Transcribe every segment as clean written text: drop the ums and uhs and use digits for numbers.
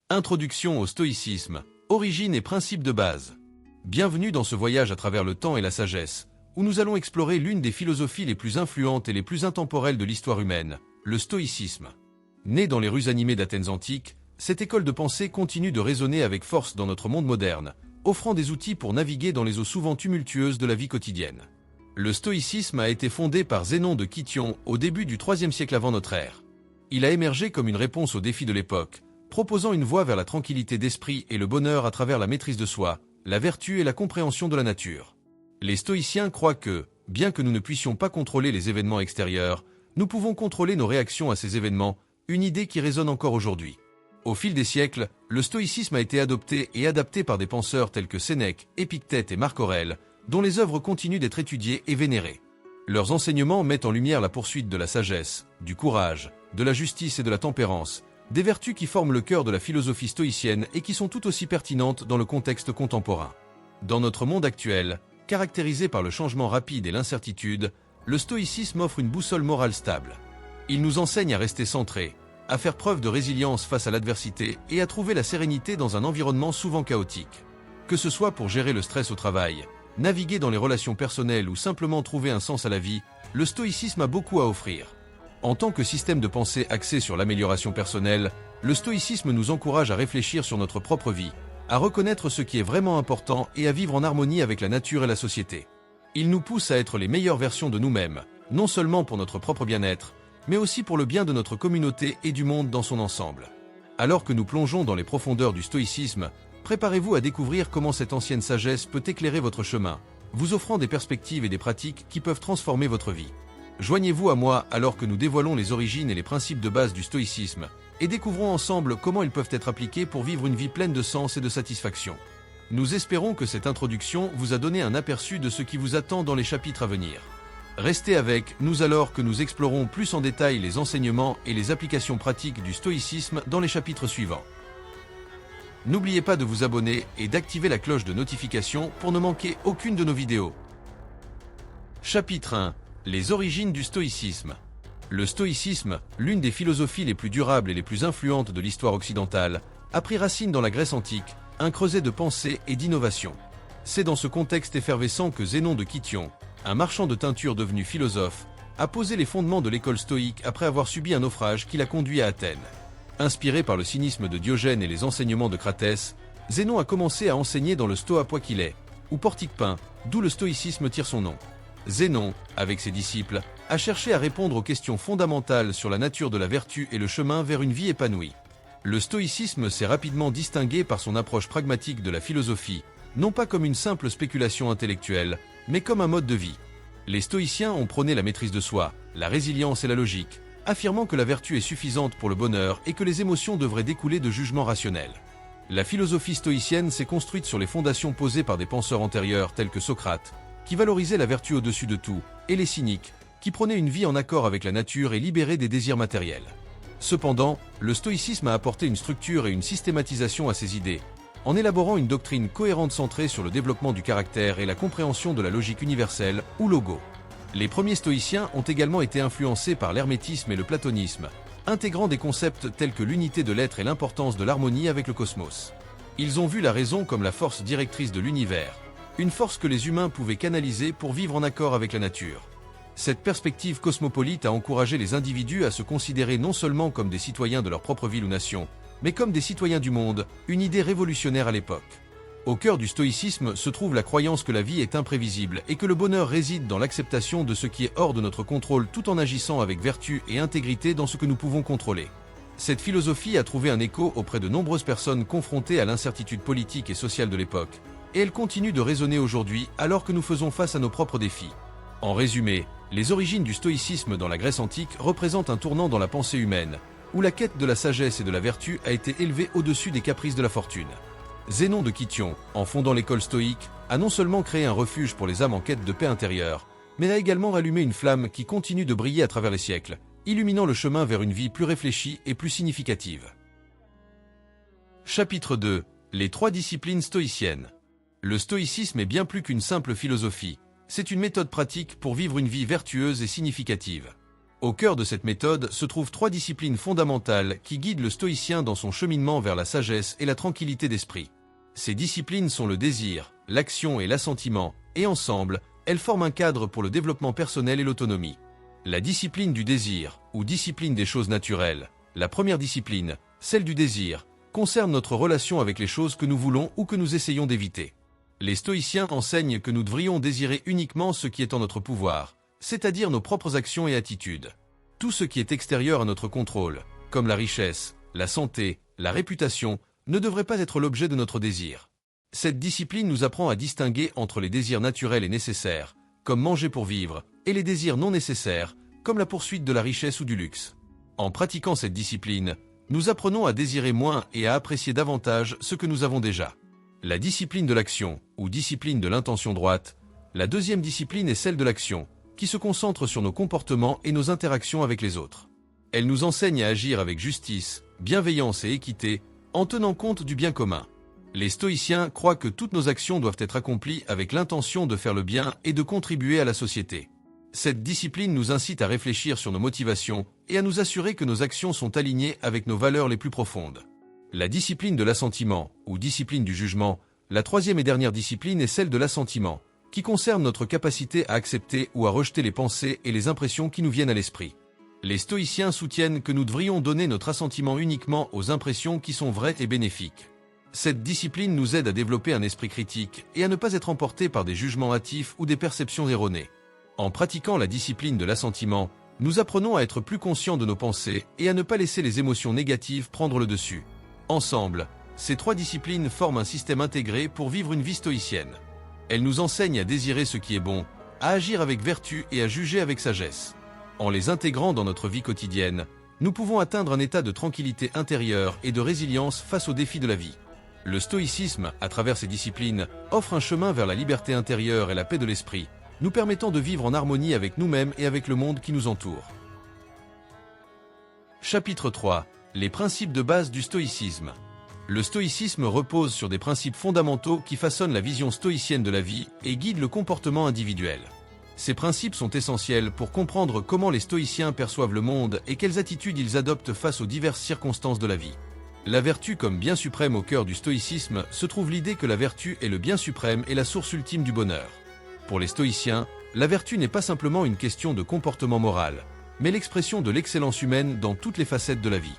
Introduction au stoïcisme, origine et principes de base. Bienvenue dans ce voyage à travers le temps et la sagesse, où nous allons explorer l'une des philosophies les plus influentes et les plus intemporelles de l'histoire humaine, le stoïcisme. Né dans les rues animées d'Athènes antiques, cette école de pensée continue de résonner avec force dans notre monde moderne, offrant des outils pour naviguer dans les eaux souvent tumultueuses de la vie quotidienne. Le stoïcisme a été fondé par Zénon de Kition au début du IIIe siècle avant notre ère. Il a émergé comme une réponse aux défis de l'époque, proposant une voie vers la tranquillité d'esprit et le bonheur à travers la maîtrise de soi, la vertu et la compréhension de la nature. Les stoïciens croient que, bien que nous ne puissions pas contrôler les événements extérieurs, nous pouvons contrôler nos réactions à ces événements, une idée qui résonne encore aujourd'hui. Au fil des siècles, le stoïcisme a été adopté et adapté par des penseurs tels que Sénèque, Épictète et Marc Aurèle, dont les œuvres continuent d'être étudiées et vénérées. Leurs enseignements mettent en lumière la poursuite de la sagesse, du courage, de la justice et de la tempérance, des vertus qui forment le cœur de la philosophie stoïcienne et qui sont tout aussi pertinentes dans le contexte contemporain. Dans notre monde actuel, caractérisé par le changement rapide et l'incertitude, le stoïcisme offre une boussole morale stable. Il nous enseigne à rester centrés, à faire preuve de résilience face à l'adversité et à trouver la sérénité dans un environnement souvent chaotique. Que ce soit pour gérer le stress au travail, naviguer dans les relations personnelles ou simplement trouver un sens à la vie, le stoïcisme a beaucoup à offrir. En tant que système de pensée axé sur l'amélioration personnelle, le stoïcisme nous encourage à réfléchir sur notre propre vie, à reconnaître ce qui est vraiment important et à vivre en harmonie avec la nature et la société. Il nous pousse à être les meilleures versions de nous-mêmes, non seulement pour notre propre bien-être, mais aussi pour le bien de notre communauté et du monde dans son ensemble. Alors que nous plongeons dans les profondeurs du stoïcisme, préparez-vous à découvrir comment cette ancienne sagesse peut éclairer votre chemin, vous offrant des perspectives et des pratiques qui peuvent transformer votre vie. Joignez-vous à moi alors que nous dévoilons les origines et les principes de base du stoïcisme, et découvrons ensemble comment ils peuvent être appliqués pour vivre une vie pleine de sens et de satisfaction. Nous espérons que cette introduction vous a donné un aperçu de ce qui vous attend dans les chapitres à venir. Restez avec nous alors que nous explorons plus en détail les enseignements et les applications pratiques du stoïcisme dans les chapitres suivants. N'oubliez pas de vous abonner et d'activer la cloche de notification pour ne manquer aucune de nos vidéos. Chapitre 1. Les origines du stoïcisme. Le stoïcisme, l'une des philosophies les plus durables et les plus influentes de l'histoire occidentale, a pris racine dans la Grèce antique, un creuset de pensée et d'innovation. C'est dans ce contexte effervescent que Zénon de Kition, un marchand de teinture devenu philosophe, a posé les fondements de l'école stoïque après avoir subi un naufrage qui l'a conduit à Athènes. Inspiré par le cynisme de Diogène et les enseignements de Cratès, Zénon a commencé à enseigner dans le Stoa Poikilé, ou portique peint, d'où le stoïcisme tire son nom. Zénon, avec ses disciples, a cherché à répondre aux questions fondamentales sur la nature de la vertu et le chemin vers une vie épanouie. Le stoïcisme s'est rapidement distingué par son approche pragmatique de la philosophie, non pas comme une simple spéculation intellectuelle, mais comme un mode de vie. Les stoïciens ont prôné la maîtrise de soi, la résilience et la logique, affirmant que la vertu est suffisante pour le bonheur et que les émotions devraient découler de jugements rationnels. La philosophie stoïcienne s'est construite sur les fondations posées par des penseurs antérieurs tels que Socrate, qui valorisait la vertu au-dessus de tout, et les cyniques, qui prônaient une vie en accord avec la nature et libérés des désirs matériels. Cependant, le stoïcisme a apporté une structure et une systématisation à ses idées, en élaborant une doctrine cohérente centrée sur le développement du caractère et la compréhension de la logique universelle, ou logo. Les premiers stoïciens ont également été influencés par l'hermétisme et le platonisme, intégrant des concepts tels que l'unité de l'être et l'importance de l'harmonie avec le cosmos. Ils ont vu la raison comme la force directrice de l'univers, une force que les humains pouvaient canaliser pour vivre en accord avec la nature. Cette perspective cosmopolite a encouragé les individus à se considérer non seulement comme des citoyens de leur propre ville ou nation, mais comme des citoyens du monde, une idée révolutionnaire à l'époque. Au cœur du stoïcisme se trouve la croyance que la vie est imprévisible et que le bonheur réside dans l'acceptation de ce qui est hors de notre contrôle tout en agissant avec vertu et intégrité dans ce que nous pouvons contrôler. Cette philosophie a trouvé un écho auprès de nombreuses personnes confrontées à l'incertitude politique et sociale de l'époque, et elle continue de résonner aujourd'hui alors que nous faisons face à nos propres défis. En résumé, les origines du stoïcisme dans la Grèce antique représentent un tournant dans la pensée humaine, où la quête de la sagesse et de la vertu a été élevée au-dessus des caprices de la fortune. Zénon de Kition, en fondant l'école stoïque, a non seulement créé un refuge pour les âmes en quête de paix intérieure, mais a également rallumé une flamme qui continue de briller à travers les siècles, illuminant le chemin vers une vie plus réfléchie et plus significative. Chapitre 2. Les trois disciplines stoïciennes. Le stoïcisme est bien plus qu'une simple philosophie, c'est une méthode pratique pour vivre une vie vertueuse et significative. Au cœur de cette méthode se trouvent 3 disciplines fondamentales qui guident le stoïcien dans son cheminement vers la sagesse et la tranquillité d'esprit. Ces disciplines sont le désir, l'action et l'assentiment, et ensemble, elles forment un cadre pour le développement personnel et l'autonomie. La discipline du désir, ou discipline des choses naturelles, la première discipline, celle du désir, concerne notre relation avec les choses que nous voulons ou que nous essayons d'éviter. Les stoïciens enseignent que nous devrions désirer uniquement ce qui est en notre pouvoir, c'est-à-dire nos propres actions et attitudes. Tout ce qui est extérieur à notre contrôle, comme la richesse, la santé, la réputation, ne devrait pas être l'objet de notre désir. Cette discipline nous apprend à distinguer entre les désirs naturels et nécessaires, comme manger pour vivre, et les désirs non nécessaires, comme la poursuite de la richesse ou du luxe. En pratiquant cette discipline, nous apprenons à désirer moins et à apprécier davantage ce que nous avons déjà. La discipline de l'action, ou discipline de l'intention droite, la deuxième discipline est celle de l'action, qui se concentre sur nos comportements et nos interactions avec les autres. Elle nous enseigne à agir avec justice, bienveillance et équité, en tenant compte du bien commun. Les stoïciens croient que toutes nos actions doivent être accomplies avec l'intention de faire le bien et de contribuer à la société. Cette discipline nous incite à réfléchir sur nos motivations et à nous assurer que nos actions sont alignées avec nos valeurs les plus profondes. La discipline de l'assentiment, ou discipline du jugement, la troisième et dernière discipline est celle de l'assentiment, qui concerne notre capacité à accepter ou à rejeter les pensées et les impressions qui nous viennent à l'esprit. Les stoïciens soutiennent que nous devrions donner notre assentiment uniquement aux impressions qui sont vraies et bénéfiques. Cette discipline nous aide à développer un esprit critique et à ne pas être emportés par des jugements hâtifs ou des perceptions erronées. En pratiquant la discipline de l'assentiment, nous apprenons à être plus conscients de nos pensées et à ne pas laisser les émotions négatives prendre le dessus. Ensemble, ces 3 disciplines forment un système intégré pour vivre une vie stoïcienne. Elles nous enseignent à désirer ce qui est bon, à agir avec vertu et à juger avec sagesse. En les intégrant dans notre vie quotidienne, nous pouvons atteindre un état de tranquillité intérieure et de résilience face aux défis de la vie. Le stoïcisme, à travers ces disciplines, offre un chemin vers la liberté intérieure et la paix de l'esprit, nous permettant de vivre en harmonie avec nous-mêmes et avec le monde qui nous entoure. Chapitre 3. Les principes de base du stoïcisme. Le stoïcisme repose sur des principes fondamentaux qui façonnent la vision stoïcienne de la vie et guident le comportement individuel. Ces principes sont essentiels pour comprendre comment les stoïciens perçoivent le monde et quelles attitudes ils adoptent face aux diverses circonstances de la vie. La vertu comme bien suprême au cœur du stoïcisme se trouve l'idée que la vertu est le bien suprême et la source ultime du bonheur. Pour les stoïciens, la vertu n'est pas simplement une question de comportement moral, mais l'expression de l'excellence humaine dans toutes les facettes de la vie.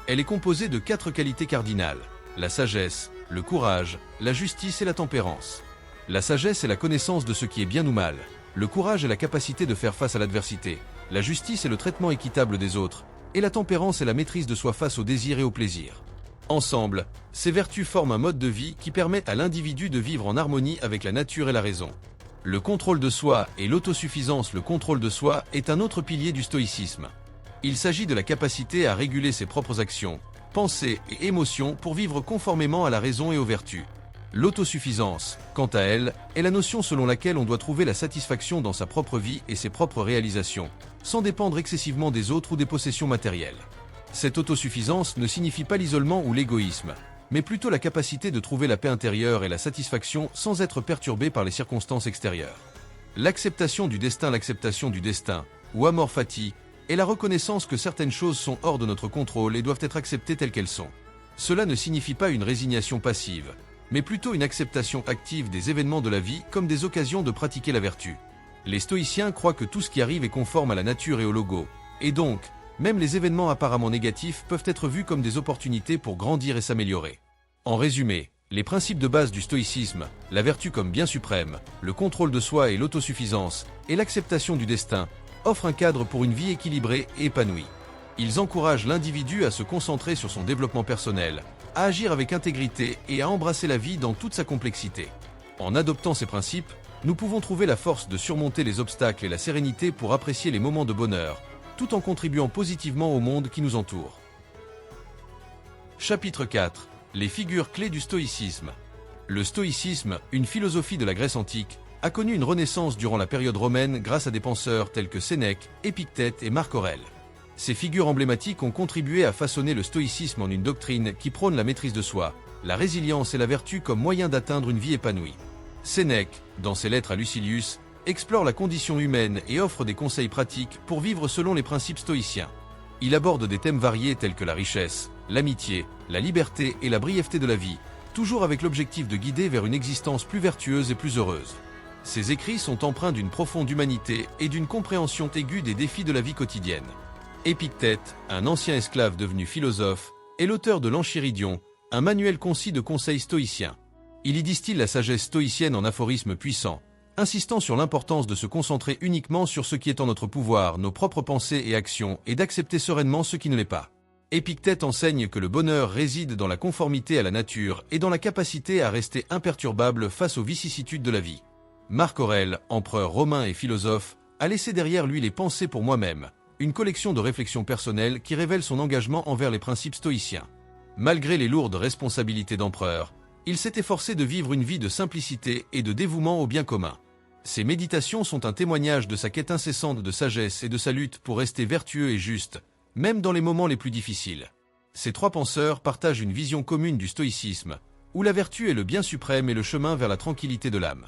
Elle est composée de 4 qualités cardinales: la sagesse, le courage, la justice et la tempérance. La sagesse est la connaissance de ce qui est bien ou mal. Le courage est la capacité de faire face à l'adversité. La justice est le traitement équitable des autres. Et la tempérance est la maîtrise de soi face au désir et au plaisir. Ensemble, ces vertus forment un mode de vie qui permet à l'individu de vivre en harmonie avec la nature et la raison. Le contrôle de soi et l'autosuffisance. Le contrôle de soi est un autre pilier du stoïcisme. Il s'agit de la capacité à réguler ses propres actions, pensées et émotions pour vivre conformément à la raison et aux vertus. L'autosuffisance, quant à elle, est la notion selon laquelle on doit trouver la satisfaction dans sa propre vie et ses propres réalisations, sans dépendre excessivement des autres ou des possessions matérielles. Cette autosuffisance ne signifie pas l'isolement ou l'égoïsme, mais plutôt la capacité de trouver la paix intérieure et la satisfaction sans être perturbé par les circonstances extérieures. L'acceptation du destin, ou amor fati, est la reconnaissance que certaines choses sont hors de notre contrôle et doivent être acceptées telles qu'elles sont. Cela ne signifie pas une résignation passive, mais plutôt une acceptation active des événements de la vie comme des occasions de pratiquer la vertu. Les stoïciens croient que tout ce qui arrive est conforme à la nature et au logo, et donc, même les événements apparemment négatifs peuvent être vus comme des opportunités pour grandir et s'améliorer. En résumé, les principes de base du stoïcisme, la vertu comme bien suprême, le contrôle de soi et l'autosuffisance, et l'acceptation du destin, offrent un cadre pour une vie équilibrée et épanouie. Ils encouragent l'individu à se concentrer sur son développement personnel, à agir avec intégrité et à embrasser la vie dans toute sa complexité. En adoptant ces principes, nous pouvons trouver la force de surmonter les obstacles et la sérénité pour apprécier les moments de bonheur, tout en contribuant positivement au monde qui nous entoure. Chapitre 4. Les figures clés du stoïcisme. Le stoïcisme, une philosophie de la Grèce antique, a connu une renaissance durant la période romaine grâce à des penseurs tels que Sénèque, Épictète et Marc Aurèle. Ces figures emblématiques ont contribué à façonner le stoïcisme en une doctrine qui prône la maîtrise de soi, la résilience et la vertu comme moyen d'atteindre une vie épanouie. Sénèque, dans ses lettres à Lucilius, explore la condition humaine et offre des conseils pratiques pour vivre selon les principes stoïciens. Il aborde des thèmes variés tels que la richesse, l'amitié, la liberté et la brièveté de la vie, toujours avec l'objectif de guider vers une existence plus vertueuse et plus heureuse. Ses écrits sont empreints d'une profonde humanité et d'une compréhension aiguë des défis de la vie quotidienne. Épictète, un ancien esclave devenu philosophe, est l'auteur de l'Enchiridion, un manuel concis de conseils stoïciens. Il y distille la sagesse stoïcienne en aphorismes puissants, insistant sur l'importance de se concentrer uniquement sur ce qui est en notre pouvoir, nos propres pensées et actions, et d'accepter sereinement ce qui ne l'est pas. Épictète enseigne que le bonheur réside dans la conformité à la nature et dans la capacité à rester imperturbable face aux vicissitudes de la vie. Marc Aurèle, empereur romain et philosophe, a laissé derrière lui les Pensées pour moi-même, une collection de réflexions personnelles qui révèle son engagement envers les principes stoïciens. Malgré les lourdes responsabilités d'empereur, il s'est efforcé de vivre une vie de simplicité et de dévouement au bien commun. Ses méditations sont un témoignage de sa quête incessante de sagesse et de sa lutte pour rester vertueux et juste, même dans les moments les plus difficiles. Ces trois penseurs partagent une vision commune du stoïcisme, où la vertu est le bien suprême et le chemin vers la tranquillité de l'âme.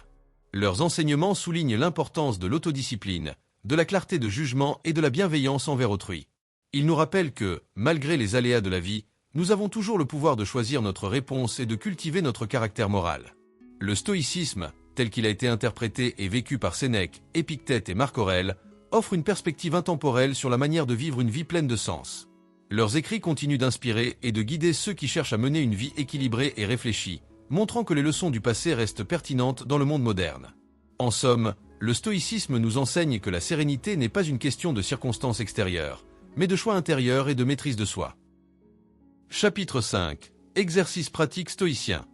Leurs enseignements soulignent l'importance de l'autodiscipline, de la clarté de jugement et de la bienveillance envers autrui. Ils nous rappellent que, malgré les aléas de la vie, nous avons toujours le pouvoir de choisir notre réponse et de cultiver notre caractère moral. Le stoïcisme, tel qu'il a été interprété et vécu par Sénèque, Épictète et Marc Aurèle, offre une perspective intemporelle sur la manière de vivre une vie pleine de sens. Leurs écrits continuent d'inspirer et de guider ceux qui cherchent à mener une vie équilibrée et réfléchie, montrant que les leçons du passé restent pertinentes dans le monde moderne. En somme, le stoïcisme nous enseigne que la sérénité n'est pas une question de circonstances extérieures, mais de choix intérieurs et de maîtrise de soi. Chapitre 5. Exercice pratique stoïcien.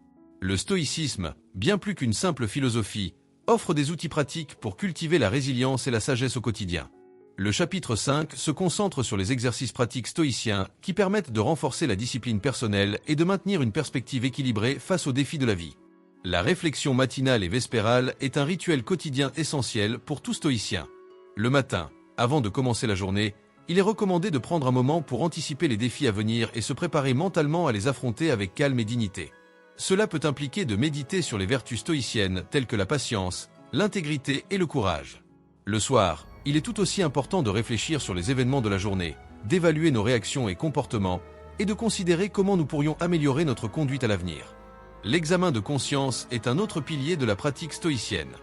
Le stoïcisme, bien plus qu'une simple philosophie, offre des outils pratiques pour cultiver la résilience et la sagesse au quotidien. Le chapitre 5 se concentre sur les exercices pratiques stoïciens qui permettent de renforcer la discipline personnelle et de maintenir une perspective équilibrée face aux défis de la vie. La réflexion matinale et vespérale est un rituel quotidien essentiel pour tout stoïcien. Le matin, avant de commencer la journée, il est recommandé de prendre un moment pour anticiper les défis à venir et se préparer mentalement à les affronter avec calme et dignité. Cela peut impliquer de méditer sur les vertus stoïciennes telles que la patience, l'intégrité et le courage. Le soir, il est tout aussi important de réfléchir sur les événements de la journée, d'évaluer nos réactions et comportements, et de considérer comment nous pourrions améliorer notre conduite à l'avenir. L'examen de conscience est un autre pilier de la pratique stoïcienne.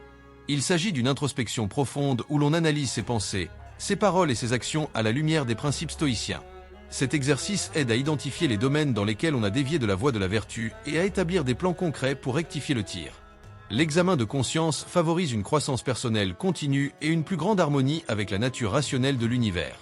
Il s'agit d'une introspection profonde où l'on analyse ses pensées, ses paroles et ses actions à la lumière des principes stoïciens. Cet exercice aide à identifier les domaines dans lesquels on a dévié de la voie de la vertu et à établir des plans concrets pour rectifier le tir. L'examen de conscience favorise une croissance personnelle continue et une plus grande harmonie avec la nature rationnelle de l'univers.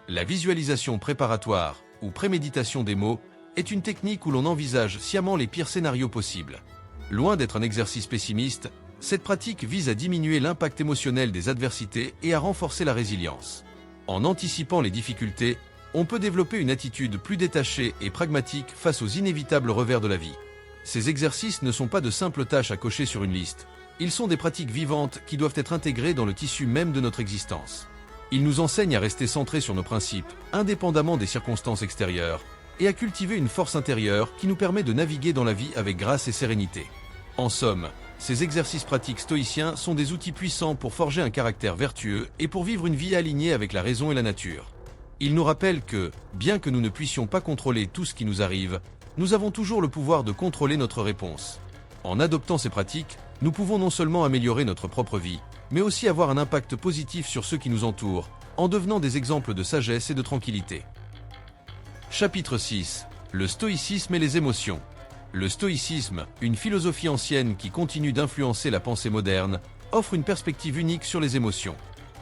La visualisation préparatoire, ou préméditation des mots, est une technique où l'on envisage sciemment les pires scénarios possibles. Loin d'être un exercice pessimiste, cette pratique vise à diminuer l'impact émotionnel des adversités et à renforcer la résilience. En anticipant les difficultés, on peut développer une attitude plus détachée et pragmatique face aux inévitables revers de la vie. Ces exercices ne sont pas de simples tâches à cocher sur une liste. Ils sont des pratiques vivantes qui doivent être intégrées dans le tissu même de notre existence. Ils nous enseignent à rester centrés sur nos principes, indépendamment des circonstances extérieures, et à cultiver une force intérieure qui nous permet de naviguer dans la vie avec grâce et sérénité. En somme, ces exercices pratiques stoïciens sont des outils puissants pour forger un caractère vertueux et pour vivre une vie alignée avec la raison et la nature. Ils nous rappellent que, bien que nous ne puissions pas contrôler tout ce qui nous arrive, nous avons toujours le pouvoir de contrôler notre réponse. En adoptant ces pratiques, nous pouvons non seulement améliorer notre propre vie, mais aussi avoir un impact positif sur ceux qui nous entourent, en devenant des exemples de sagesse et de tranquillité. Chapitre 6. Le stoïcisme et les émotions. Le stoïcisme, une philosophie ancienne qui continue d'influencer la pensée moderne, offre une perspective unique sur les émotions.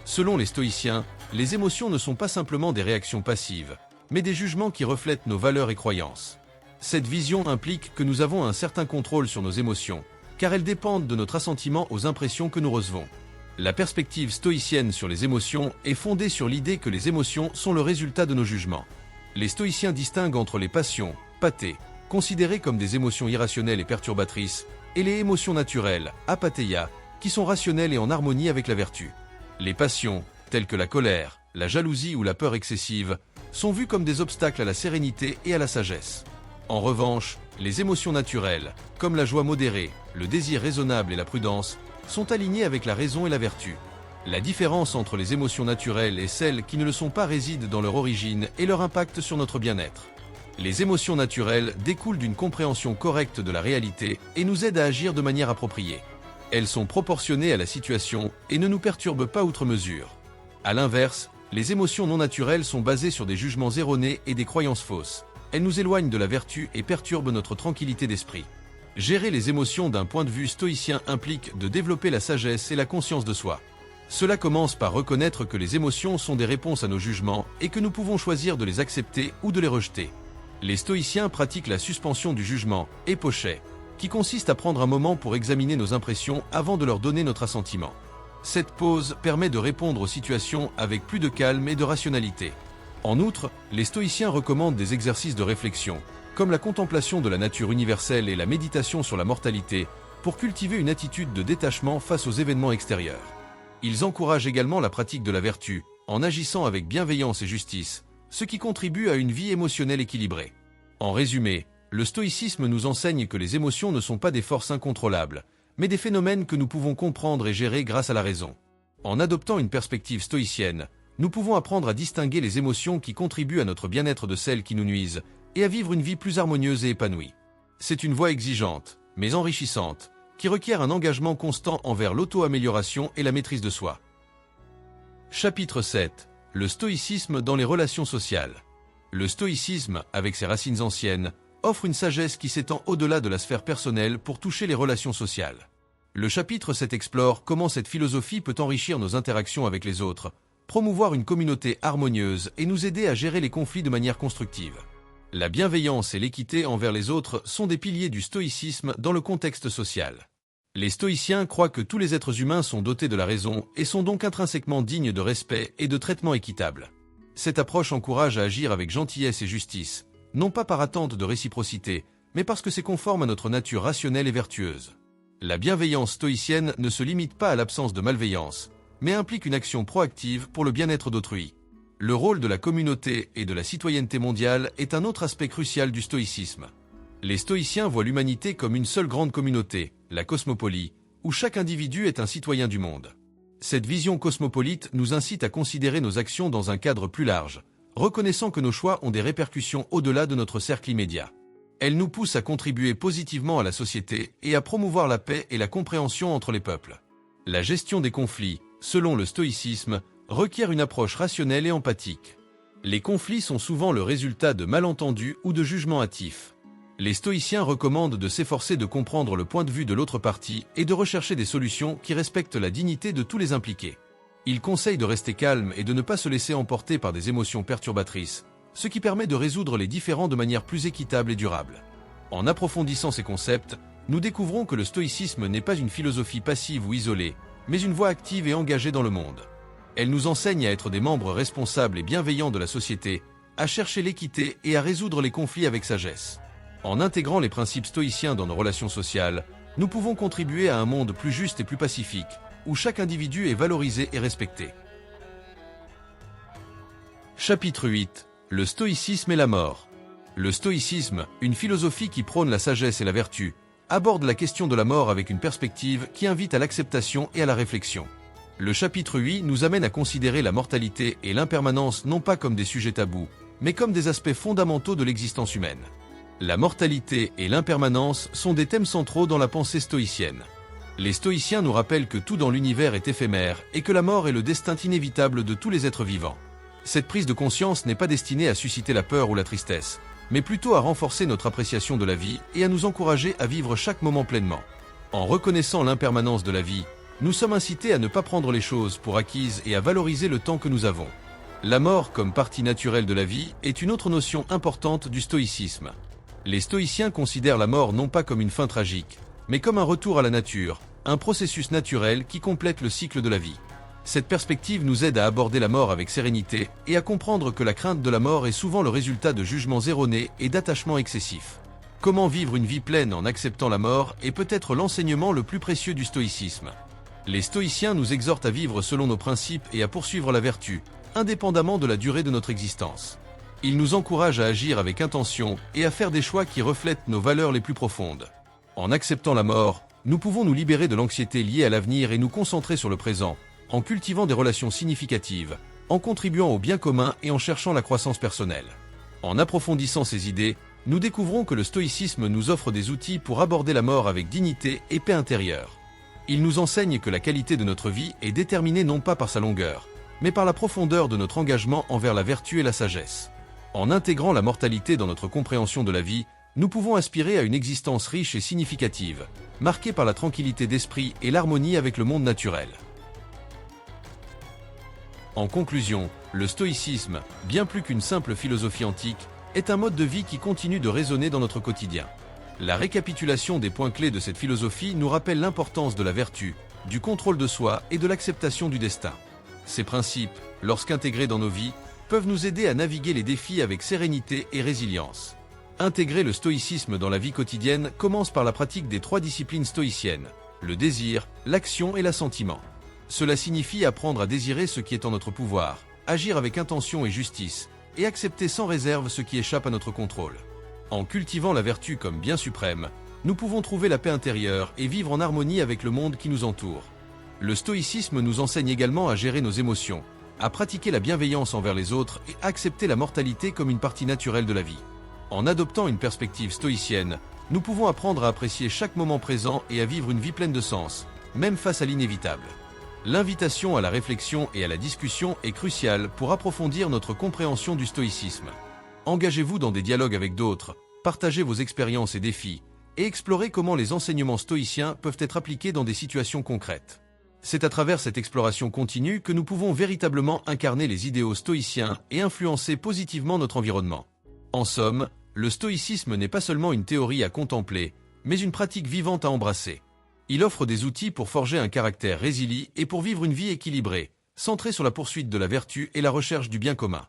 Selon les stoïciens, les émotions ne sont pas simplement des réactions passives, mais des jugements qui reflètent nos valeurs et croyances. Cette vision implique que nous avons un certain contrôle sur nos émotions, car elles dépendent de notre assentiment aux impressions que nous recevons. La perspective stoïcienne sur les émotions est fondée sur l'idée que les émotions sont le résultat de nos jugements. Les stoïciens distinguent entre les passions, pathé, considérées comme des émotions irrationnelles et perturbatrices, et les émotions naturelles, apatheia, qui sont rationnelles et en harmonie avec la vertu. Les passions, telles que la colère, la jalousie ou la peur excessive, sont vues comme des obstacles à la sérénité et à la sagesse. En revanche, les émotions naturelles, comme la joie modérée, le désir raisonnable et la prudence, sont alignés avec la raison et la vertu. La différence entre les émotions naturelles et celles qui ne le sont pas réside dans leur origine et leur impact sur notre bien-être. Les émotions naturelles découlent d'une compréhension correcte de la réalité et nous aident à agir de manière appropriée. Elles sont proportionnées à la situation et ne nous perturbent pas outre mesure. À l'inverse, les émotions non naturelles sont basées sur des jugements erronés et des croyances fausses. Elles nous éloignent de la vertu et perturbent notre tranquillité d'esprit. Gérer les émotions d'un point de vue stoïcien implique de développer la sagesse et la conscience de soi. Cela commence par reconnaître que les émotions sont des réponses à nos jugements et que nous pouvons choisir de les accepter ou de les rejeter. Les stoïciens pratiquent la suspension du jugement, épochet, qui consiste à prendre un moment pour examiner nos impressions avant de leur donner notre assentiment. Cette pause permet de répondre aux situations avec plus de calme et de rationalité. En outre, les stoïciens recommandent des exercices de réflexion, comme la contemplation de la nature universelle et la méditation sur la mortalité, pour cultiver une attitude de détachement face aux événements extérieurs. Ils encouragent également la pratique de la vertu, en agissant avec bienveillance et justice, ce qui contribue à une vie émotionnelle équilibrée. En résumé, le stoïcisme nous enseigne que les émotions ne sont pas des forces incontrôlables, mais des phénomènes que nous pouvons comprendre et gérer grâce à la raison. En adoptant une perspective stoïcienne, nous pouvons apprendre à distinguer les émotions qui contribuent à notre bien-être de celles qui nous nuisent, et à vivre une vie plus harmonieuse et épanouie. C'est une voie exigeante, mais enrichissante, qui requiert un engagement constant envers l'auto-amélioration et la maîtrise de soi. Chapitre 7. Le stoïcisme dans les relations sociales. Le stoïcisme, avec ses racines anciennes, offre une sagesse qui s'étend au-delà de la sphère personnelle pour toucher les relations sociales. Le chapitre 7 explore comment cette philosophie peut enrichir nos interactions avec les autres, promouvoir une communauté harmonieuse et nous aider à gérer les conflits de manière constructive. La bienveillance et l'équité envers les autres sont des piliers du stoïcisme dans le contexte social. Les stoïciens croient que tous les êtres humains sont dotés de la raison et sont donc intrinsèquement dignes de respect et de traitement équitable. Cette approche encourage à agir avec gentillesse et justice, non pas par attente de réciprocité, mais parce que c'est conforme à notre nature rationnelle et vertueuse. La bienveillance stoïcienne ne se limite pas à l'absence de malveillance, mais implique une action proactive pour le bien-être d'autrui. Le rôle de la communauté et de la citoyenneté mondiale est un autre aspect crucial du stoïcisme. Les stoïciens voient l'humanité comme une seule grande communauté, la cosmopolie, où chaque individu est un citoyen du monde. Cette vision cosmopolite nous incite à considérer nos actions dans un cadre plus large, reconnaissant que nos choix ont des répercussions au-delà de notre cercle immédiat. Elle nous pousse à contribuer positivement à la société et à promouvoir la paix et la compréhension entre les peuples. La gestion des conflits, selon le stoïcisme, requiert une approche rationnelle et empathique. Les conflits sont souvent le résultat de malentendus ou de jugements hâtifs. Les stoïciens recommandent de s'efforcer de comprendre le point de vue de l'autre partie et de rechercher des solutions qui respectent la dignité de tous les impliqués. Ils conseillent de rester calme et de ne pas se laisser emporter par des émotions perturbatrices, ce qui permet de résoudre les différends de manière plus équitable et durable. En approfondissant ces concepts, nous découvrons que le stoïcisme n'est pas une philosophie passive ou isolée, mais une voie active et engagée dans le monde. Elle nous enseigne à être des membres responsables et bienveillants de la société, à chercher l'équité et à résoudre les conflits avec sagesse. En intégrant les principes stoïciens dans nos relations sociales, nous pouvons contribuer à un monde plus juste et plus pacifique, où chaque individu est valorisé et respecté. Chapitre 8. Le stoïcisme et la mort. Le stoïcisme, une philosophie qui prône la sagesse et la vertu, aborde la question de la mort avec une perspective qui invite à l'acceptation et à la réflexion. Le chapitre 8 nous amène à considérer la mortalité et l'impermanence non pas comme des sujets tabous, mais comme des aspects fondamentaux de l'existence humaine. La mortalité et l'impermanence sont des thèmes centraux dans la pensée stoïcienne. Les stoïciens nous rappellent que tout dans l'univers est éphémère et que la mort est le destin inévitable de tous les êtres vivants. Cette prise de conscience n'est pas destinée à susciter la peur ou la tristesse, mais plutôt à renforcer notre appréciation de la vie et à nous encourager à vivre chaque moment pleinement. En reconnaissant l'impermanence de la vie, nous sommes incités à ne pas prendre les choses pour acquises et à valoriser le temps que nous avons. La mort comme partie naturelle de la vie est une autre notion importante du stoïcisme. Les stoïciens considèrent la mort non pas comme une fin tragique, mais comme un retour à la nature, un processus naturel qui complète le cycle de la vie. Cette perspective nous aide à aborder la mort avec sérénité et à comprendre que la crainte de la mort est souvent le résultat de jugements erronés et d'attachements excessifs. Comment vivre une vie pleine en acceptant la mort est peut-être l'enseignement le plus précieux du stoïcisme. Les stoïciens nous exhortent à vivre selon nos principes et à poursuivre la vertu, indépendamment de la durée de notre existence. Ils nous encouragent à agir avec intention et à faire des choix qui reflètent nos valeurs les plus profondes. En acceptant la mort, nous pouvons nous libérer de l'anxiété liée à l'avenir et nous concentrer sur le présent, en cultivant des relations significatives, en contribuant au bien commun et en cherchant la croissance personnelle. En approfondissant ces idées, nous découvrons que le stoïcisme nous offre des outils pour aborder la mort avec dignité et paix intérieure. Il nous enseigne que la qualité de notre vie est déterminée non pas par sa longueur, mais par la profondeur de notre engagement envers la vertu et la sagesse. En intégrant la mortalité dans notre compréhension de la vie, nous pouvons aspirer à une existence riche et significative, marquée par la tranquillité d'esprit et l'harmonie avec le monde naturel. En conclusion, le stoïcisme, bien plus qu'une simple philosophie antique, est un mode de vie qui continue de résonner dans notre quotidien. La récapitulation des points clés de cette philosophie nous rappelle l'importance de la vertu, du contrôle de soi et de l'acceptation du destin. Ces principes, lorsqu'intégrés dans nos vies, peuvent nous aider à naviguer les défis avec sérénité et résilience. Intégrer le stoïcisme dans la vie quotidienne commence par la pratique des 3 disciplines stoïciennes, le désir, l'action et l'assentiment. Cela signifie apprendre à désirer ce qui est en notre pouvoir, agir avec intention et justice, et accepter sans réserve ce qui échappe à notre contrôle. En cultivant la vertu comme bien suprême, nous pouvons trouver la paix intérieure et vivre en harmonie avec le monde qui nous entoure. Le stoïcisme nous enseigne également à gérer nos émotions, à pratiquer la bienveillance envers les autres et à accepter la mortalité comme une partie naturelle de la vie. En adoptant une perspective stoïcienne, nous pouvons apprendre à apprécier chaque moment présent et à vivre une vie pleine de sens, même face à l'inévitable. L'invitation à la réflexion et à la discussion est cruciale pour approfondir notre compréhension du stoïcisme. Engagez-vous dans des dialogues avec d'autres, partagez vos expériences et défis, et explorez comment les enseignements stoïciens peuvent être appliqués dans des situations concrètes. C'est à travers cette exploration continue que nous pouvons véritablement incarner les idéaux stoïciens et influencer positivement notre environnement. En somme, le stoïcisme n'est pas seulement une théorie à contempler, mais une pratique vivante à embrasser. Il offre des outils pour forger un caractère résilient et pour vivre une vie équilibrée, centrée sur la poursuite de la vertu et la recherche du bien commun.